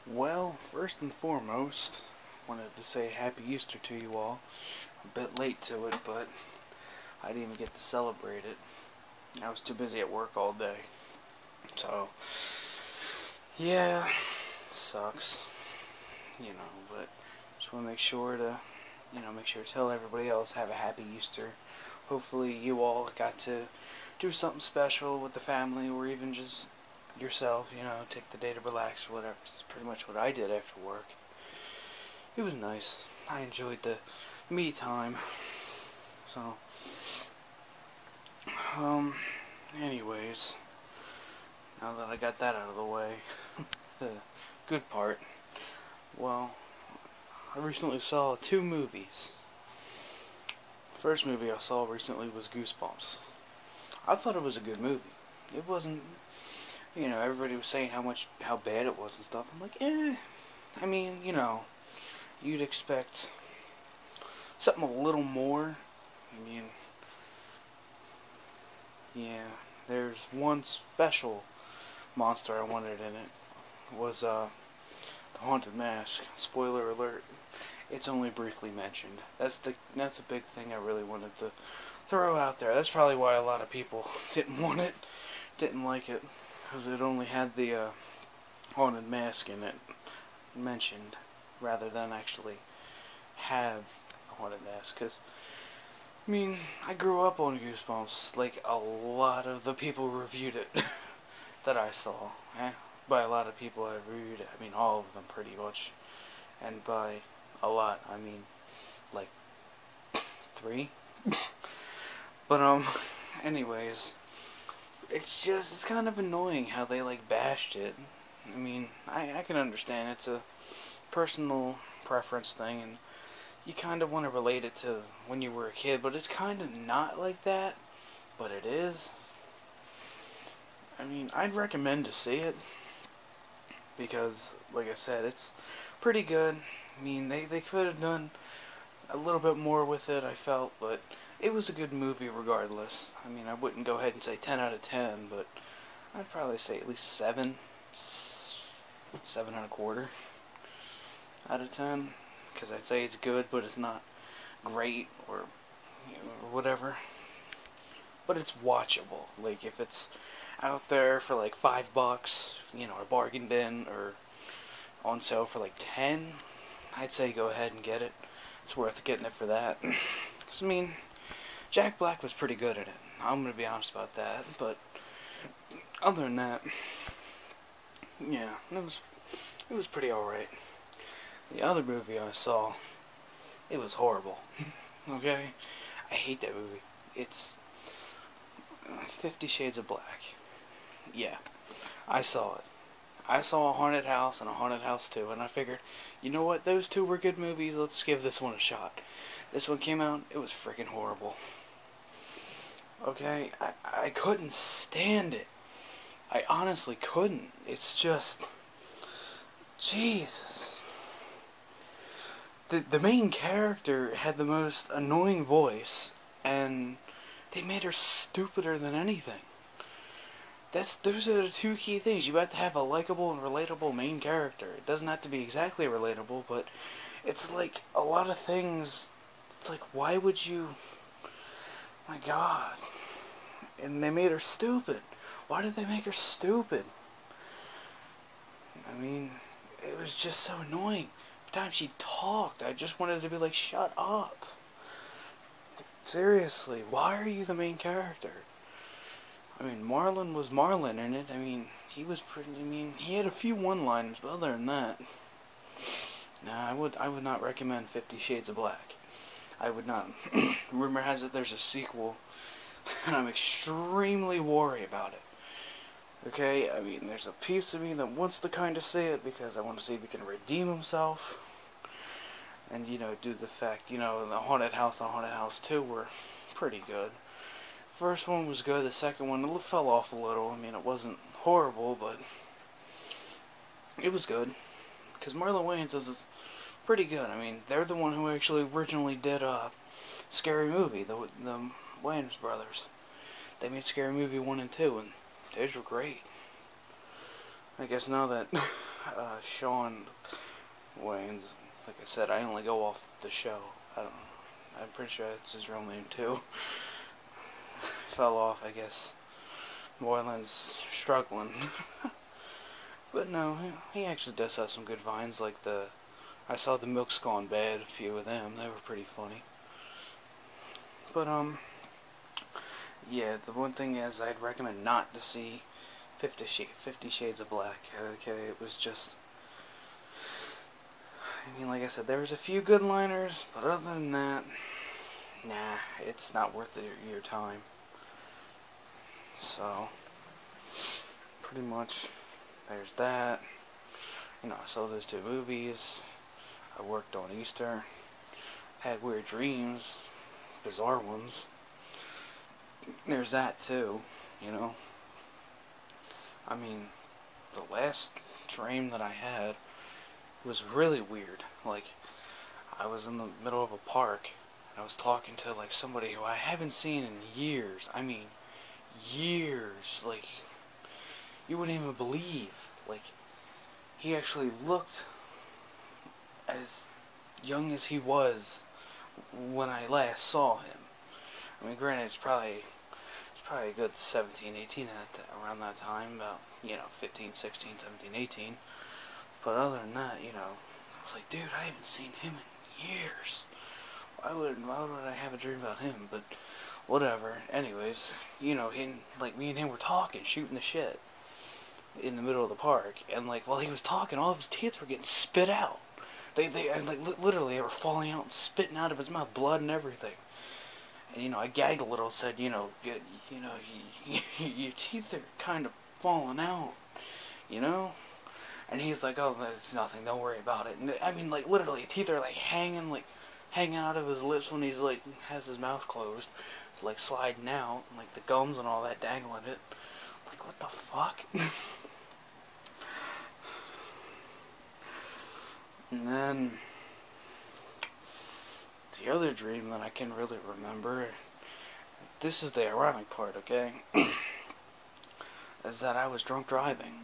Well, first and foremost, wanted to say Happy Easter to you all. A bit late to it, but I didn't even get to celebrate it. I was too busy at work all day. So, yeah, sucks. But just want to make sure to tell everybody else have a happy Easter. Hopefully you all got to do something special with the family or even just yourself, take the day to relax or whatever. It's pretty much what I did after work. It was nice. I enjoyed the me time. So, anyways, now that I got that out of the way, the good part, well, I recently saw 2 movies. The first movie I saw recently was Goosebumps. I thought it was a good movie. It wasn't, everybody was saying how bad it was and stuff. I'm like, I mean, you'd expect something a little more. I mean, yeah, there's one special monster I wanted in it. It was, the Haunted Mask. Spoiler alert. It's only briefly mentioned. That's a big thing I really wanted to throw out there. That's probably why a lot of people didn't like it, because it only had the Haunted Mask in it mentioned, rather than actually have a Haunted Mask. Because, I mean, I grew up on Goosebumps, like a lot of the people reviewed it that I saw. By a lot of people I reviewed it, I mean all of them pretty much. And by a lot, I mean like 3. But anyways, it's kind of annoying how they bashed it. I mean, I can understand it's a personal preference thing, and you kind of want to relate it to when you were a kid, but it's kind of not like that, but it is. I mean, I'd recommend to see it, because, like I said, it's pretty good. I mean, they could have done a little bit more with it, I felt, but it was a good movie regardless. I mean, I wouldn't go ahead and say 10 out of 10, but I'd probably say at least 7 and a quarter out of 10, because I'd say it's good, but it's not great or whatever. But it's watchable. Like, if it's out there for like $5, or bargain bin, or on sale for like 10, I'd say go ahead and get it. It's worth getting it for that. Because, I mean, Jack Black was pretty good at it. I'm going to be honest about that. But other than that, yeah, it was pretty alright. The other movie I saw, it was horrible. Okay? I hate that movie. It's 50 Shades of Black. Yeah, I saw it. I saw a Haunted House and a Haunted House 2, and I figured, you know what, those 2 were good movies, let's give this one a shot. This one came out, it was freaking horrible. Okay, I couldn't stand it. I honestly couldn't. It's just, Jesus. The main character had the most annoying voice, and they made her stupider than anything. Those are the 2 key things. You have to have a likable and relatable main character. It doesn't have to be exactly relatable, but it's like a lot of things. It's like, why would you? My God. And they made her stupid. Why did they make her stupid? I mean, it was just so annoying. Every time she talked, I just wanted to be like, shut up. Seriously, why are you the main character? I mean, Marlon was Marlon in it. I mean, he was pretty. I mean, he had a few one-liners, but other than that, nah, I would not recommend 50 Shades of Black. I would not. Rumor has it there's a sequel, and I'm extremely worried about it. Okay, I mean, there's a piece of me that wants to kind of see it because I want to see if he can redeem himself, and do the fact, the Haunted House and Haunted House 2 were pretty good. First one was good, the second one fell off a little. I mean, it wasn't horrible, but it was good. Because Marlon Wayans is pretty good. I mean, they're the one who actually originally did Scary Movie, the Wayans brothers. They made Scary Movie 1 and 2, and those were great. I guess now that Sean Wayne's, like I said, I only go off the show. I don't know. I'm pretty sure that's his real name too. Fell off, I guess. Moylan's struggling. But no, he actually does have some good vines, like I saw the Milk's Gone Bad, a few of them. They were pretty funny. But, yeah, the one thing is I'd recommend not to see 50 Shades of Black. Okay, it was just... I mean, like I said, there was a few good liners, but other than that, nah, it's not worth your time. So, pretty much, there's that. You know, I saw those 2 movies. I worked on Easter. Had weird dreams. Bizarre ones. There's that too, you know. I mean, the last dream that I had was really weird. Like, I was in the middle of a park, and I was talking to, like, somebody who I haven't seen in years. I mean, years. Like, you wouldn't even believe. Like, he actually looked as young as he was when I last saw him. I mean, granted, it's probably a good 17, 18 around that time, about, 15, 16, 17, 18. But other than that, I was like, dude, I haven't seen him in years. Why would I have a dream about him? But whatever. Anyways, me and him were talking, shooting the shit in the middle of the park, and while he was talking, all of his teeth were getting spit out. Literally, they were falling out and spitting out of his mouth, blood and everything. And, I gagged a little, said, your teeth are kind of falling out, And he's like, oh, it's nothing, don't worry about it. And, I mean, literally, teeth are, hanging out of his lips when he's, has his mouth closed. It's, sliding out, and, the gums and all that dangling it. What the fuck? And then, the other dream that I can really remember, this is the ironic part, okay, is that I was drunk driving.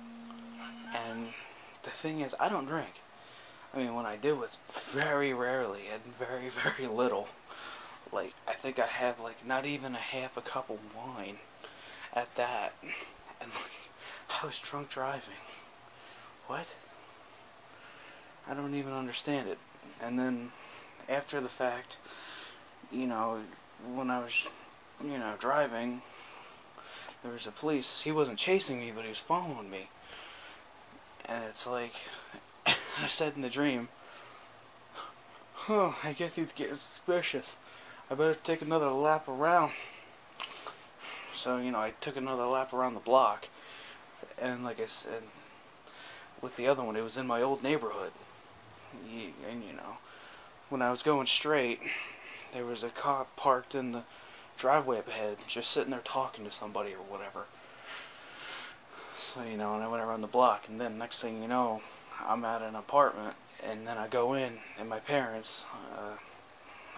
And the thing is, I don't drink. I mean, when I do, it's very rarely and very, very little. I think I have, not even a half a cup of wine at that. And, I was drunk driving. What? I don't even understand it. And then, after the fact, when I was, driving, there was a police. He wasn't chasing me, but he was following me. And it's I said in the dream, oh, I guess he's getting suspicious. I better take another lap around. So, I took another lap around the block. And like I said, with the other one, it was in my old neighborhood. And, when I was going straight, there was a cop parked in the driveway up ahead, just sitting there talking to somebody or whatever. So, and I went around the block, and then next thing you know, I'm at an apartment, and then I go in, and my parents,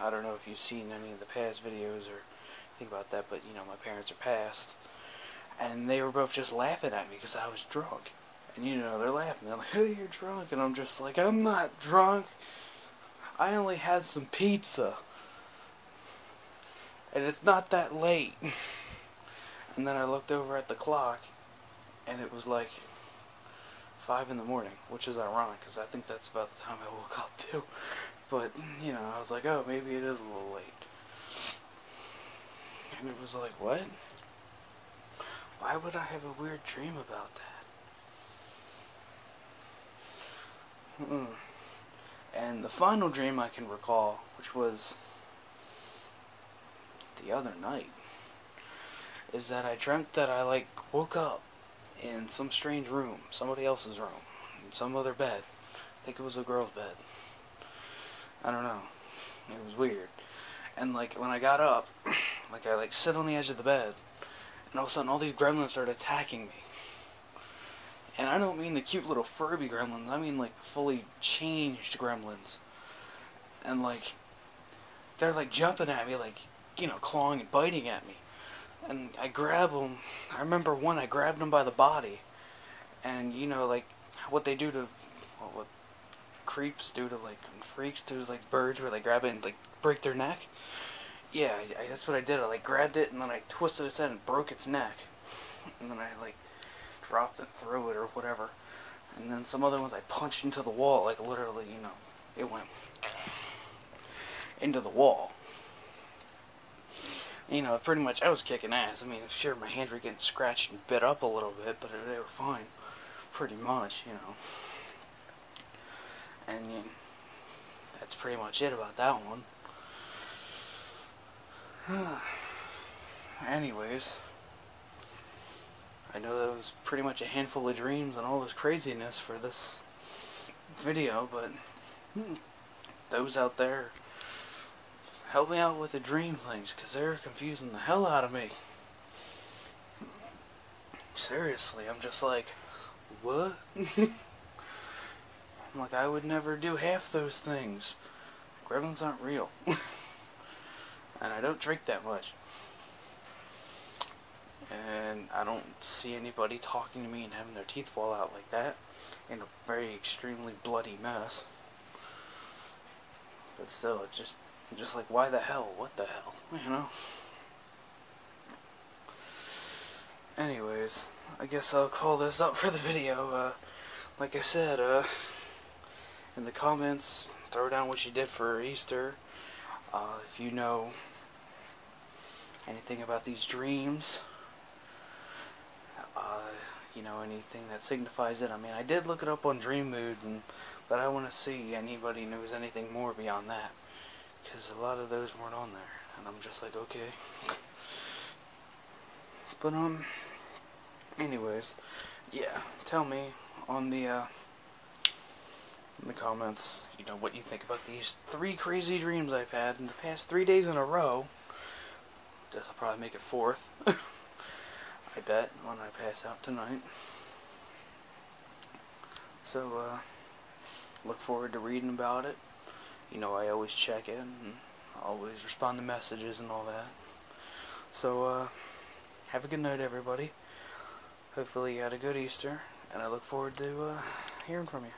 I don't know if you've seen any of the past videos or think about that, but, my parents are passed, and they were both just laughing at me because I was drunk. And, they're laughing. They're like, hey, you're drunk. And I'm just like, I'm not drunk. I only had some pizza. And it's not that late. And then I looked over at the clock, and it was 5 in the morning, which is ironic, because I think that's about the time I woke up, too. But, I was like, oh, maybe it is a little late. And it was like, what? Why would I have a weird dream about that? And the final dream I can recall, which was the other night, is that I dreamt that I woke up in some strange room, somebody else's room, in some other bed. I think it was a girl's bed. I don't know. It was weird. And when I got up, I sit on the edge of the bed, and all of a sudden all these gremlins started attacking me. And I don't mean the cute little Furby gremlins, I mean fully changed gremlins. And they're jumping at me, clawing and biting at me. And I grab them. I remember one, I grabbed him by the body. And what they do to, well, what creeps do to, like, freaks do to, like, birds, where they grab it and, like, break their neck. Yeah, that's what I did. I, like, grabbed it and then I twisted its head and broke its neck. And then I, like, dropped it through it or whatever. And then some other ones I punched into the wall, like, literally, you know, it went into the wall. You know, pretty much I was kicking ass. I mean, sure, my hands were getting scratched and bit up a little bit, but they were fine. Pretty much, you know. And you know, that's pretty much it about that one. Anyways, I know that was pretty much a handful of dreams and all this craziness for this video, but those out there, help me out with the dream things, because they're confusing the hell out of me. Seriously, I'm just like, what? I'm like, I would never do half those things. Gremlins aren't real. And I don't drink that much. And I don't see anybody talking to me and having their teeth fall out like that in a very extremely bloody mess. But still, it's just like, why the hell? What the hell? You know? Anyways, I guess I'll call this up for the video. Like I said, in the comments, throw down what you did for Easter. If you know anything about these dreams, you know, anything that signifies it. I mean, I did look it up on Dream Moods, but I want to see anybody knows anything more beyond that, because a lot of those weren't on there, and I'm just like, okay. But anyways, yeah, tell me on the in the comments, you know, what you think about these 3 crazy dreams I've had in the past 3 days in a row. Guess I'll probably make it 4th. I bet, when I pass out tonight. So, look forward to reading about it. You know, I always check it and always respond to messages and all that. So, have a good night, everybody. Hopefully you had a good Easter, and I look forward to hearing from you.